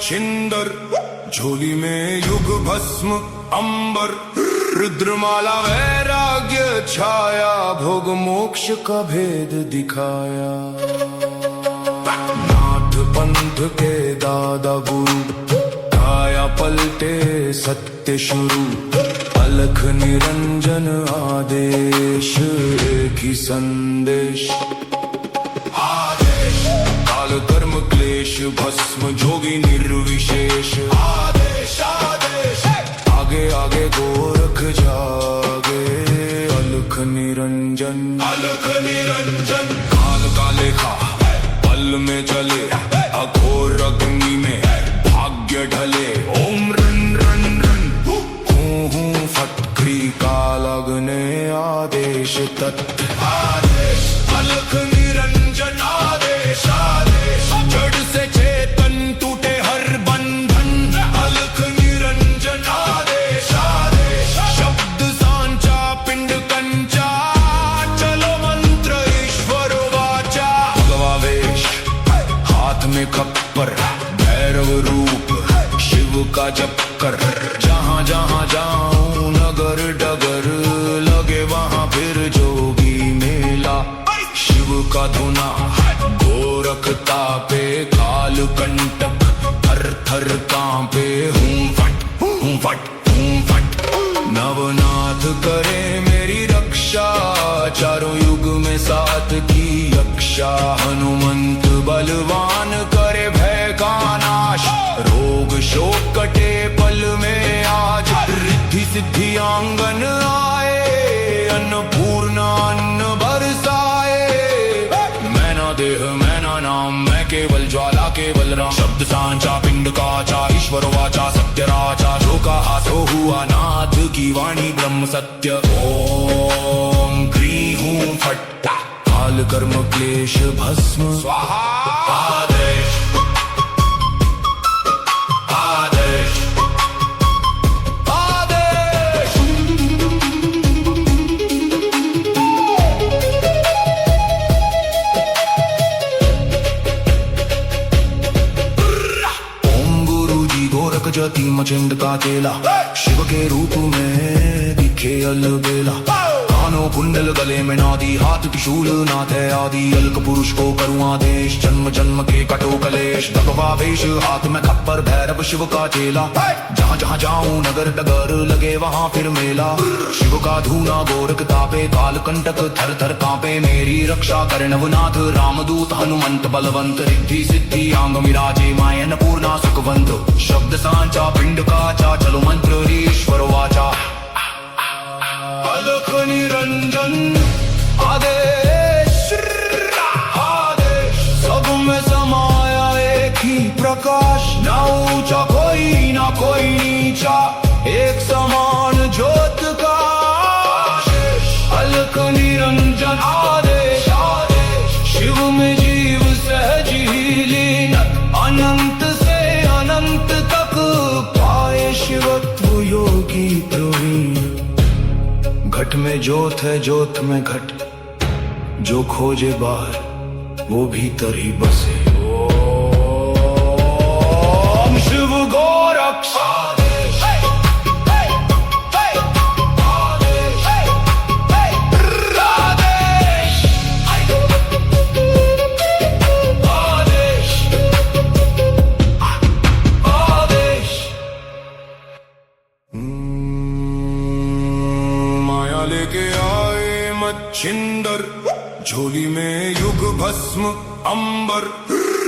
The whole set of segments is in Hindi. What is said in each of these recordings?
मच्छिंदर, झोली में युग भस्म अंबर, रुद्रमाला वैराग्य छाया, भोग मोक्ष का भेद दिखाया। नाथ पंथ के दादा गुरु, काया पलटे सत्य शुरू, अलख निरंजन आदेश, एक ही संदेश। काल कर्म क्लेश भस्म जोगी निर्विशेष, आदेश आदेश। आगे आगे गोरख जागे, अलख निरंजन, अलख निरंजन। काल का लेखा पल में चले, अघोर अग्नि में भाग्य ढले। ओम रन रन रन हूँ फटकरी, काल अग्ने आदेश तत् आदेश। अलख निरंजन आदेश आदेश, जड़ से चेतन टूटे हर बंधन, अलख निरंजन आदेश आदेश। शब्द सांचा पिंड कंचा, चलो मंत्र ईश्वर वाचा। भगवावेश हाथ में खप्पर, भैरव रूप शिव का जप कर। जहाँ जहाँ जाऊं नगर डगर, लगे वहाँ फिर जोगी मेला। शिव का धुना गोरख तापे, काल कंटक थर थर कांपे। हूँ फट हूँ फट हूँ फट, नवनाथ करे मेरी रक्षा, चारों युग में साथ की यक्षा। हनुमंत बलवान करे भय का नाश, रोग शोक कटे पल में आज। रिद्धि सिद्धि आंगन आए, अन्नपूर्णा अन्न बरसाए। मैं ना देह मैं ना नाम, मैं केवल ज्वाला केवल राम। शब्द सांचा पिंड काचा, ईश्वर वाचा सत्य राचा। जो कहा सो हुआ, नाथ की वाणी ब्रह्म सत्य। ओम क्री हूँ फट, काल कर्म क्लेश भस्म स्वाहा। आदेश आदेश आदेश। ओम गुरु जी गोरख जति मचिंद का चेला, शिव के रूप में दिखे अलबेला। कानों कुंडल गले में नादी, हाथ त्रिशूल नाथ है आदि। अलक पुरुष को करूँ आदेश, जन्म जन्म के कटो कलेश। भगवा वेश हाथ में खप्पर, भैरव शिव का चेला। जहाँ जहाँ जाऊं नगर डगर, लगे वहाँ फिर मेला। शिव का धूना गोरख तापे, काल कंटक थर थर कांपे। मेरी रक्षा कर नवनाथ, रामदूत हनुमंत बलवंत। रिद्धि सिद्धि आंग मिराजे, माय अन्नपूर्णा सुखवंत। शब्द सांचा पिंड काचा, चलो मंत्र ईश्वर वाचा। अलख निरंजन आदेश आदेश, सब में समाया एक ही प्रकाश। ना ऊंचा कोई ना कोई नीचा, एक समान ज्योत का आशीष। अलख निरंजन आदेश आदेश, शिव में जीव सहज ही लीन। अनंत से अनंत तक पाए शिवत्व योगी प्रवीण। घट में ज्योत है ज्योत में घट, जो खोजे बाहर वो भीतर ही बसे। ओम शिव गोरक्ष आदेश आदेश आदेश आदेश। माया लेके आए मच्छिंदर, झोली में युग भस्म अंबर,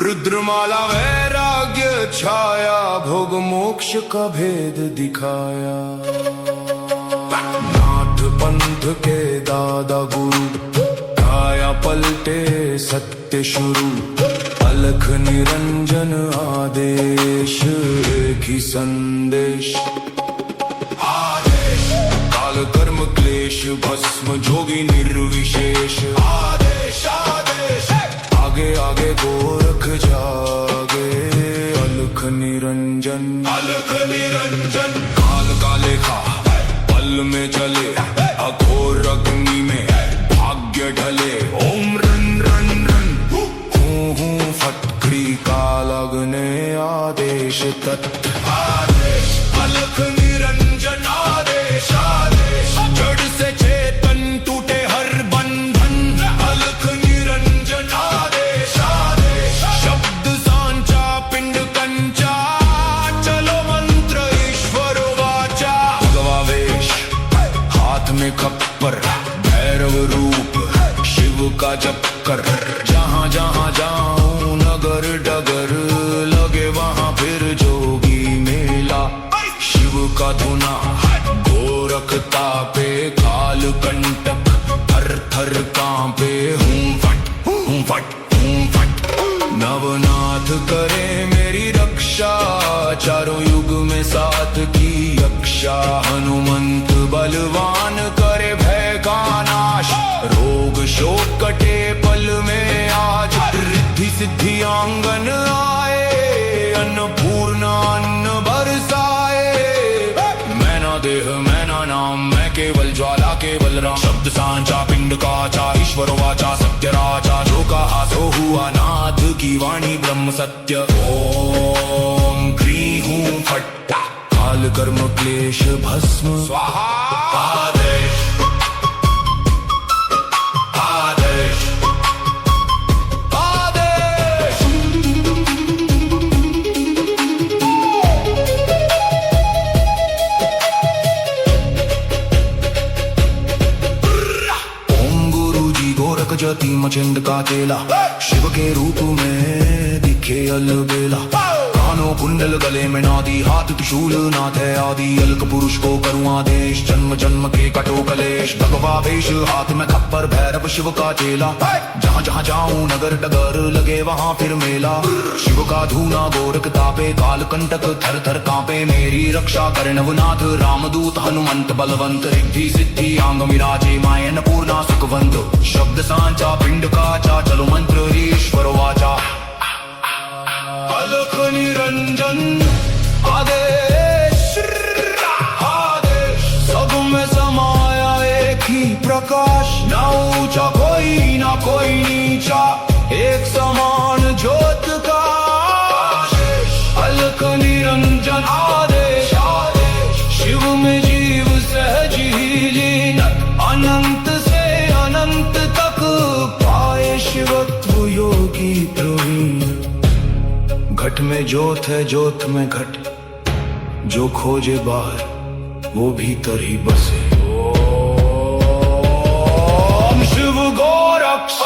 रुद्रमाला वैराग्य छाया, भोग मोक्ष का भेद दिखाया। नाथ पंथ के दादा गुरु, काया पलटे सत्य शुरू, अलख निरंजन आदेश, एक ही संदेश। काल कर्म क्लेश भस्म जोगी निर्विशेष, आदेश आदेश। आगे आगे गोरख जागे, अलख निरंजन, अलख निरंजन। काल का लेखा पल में चले, अघोर अग्नि में भाग्य ढले। ओम रन रन रन हूँ फटकरी, काल अग्ने आदेश जप कर। जहाँ जहाँ जाऊं नगर डगर लगे वहाँ फिर जोगी मेला। शिव का धुना गोरखता पे काल कंटक थर थर कांपे। हूँ फट हूँ फट हूँ फट। नवनाथ करे मेरी रक्षा चारों युग में साथ की यक्षा। हनुमंत बलवान करे भय का नाश रोग शोक कटे पल में आज। रिद्धि सिद्धि आंगन आए अन्नपूर्णा अन्न बरसाए। मैं ना देह मैं ना नाम मैं केवल ज्वाला केवल राम। शब्द सांचा पिंड काचा ईश्वर वाचा सत्य राजा। जो कहा सो हुआ नाथ की वाणी ब्रह्म सत्य। ओम क्री हूँ फट काल कर्म क्लेश भस्म स्वाहा। आदेश आदेश आदेश। ओम गुरु जी गोरख जति मचिंद का चेला। शिव के रूप में दिखे अलबेला। कानों कुंडल गले में नादी हाथ त्रिशूल नाथ है आदि। अलक पुरुष को करूँ आदेश जन्म जन्म के कटो कलेश। भगवा वेश हाथ में खप्पर भैरव शिव का चेला। जहाँ जहाँ जाऊं नगर डगर लगे वहाँ फिर मेला। शिव का धूना गोरख तापे काल कंटक थर थर कांपे। मेरी रक्षा करे नवनाथ रामदूत हनुमंत बलवंत। रिद्धि सिद्धि आंग मिराजे माय अन्नपूर्णा सुखवंत। शब्द सांचा पिंड काचा चलो मंत्र ईश्वर वाचा। अलख निरंजन आदेश आदेश। सब में समाया एक ही प्रकाश। ना ऊंचा कोई ना कोई नीचा एक समान ज्योत का आशीष। अलख निरंजन आदेश आदेश। शिव में जीव सहज ही लीन। अनंत से अनंत तक पाए शिवत्व योगी प्रवीण। घट में ज्योत है ज्योत में घट। जो खोजे बाहर वो भीतर ही बसे। ओम शिव गोरक्ष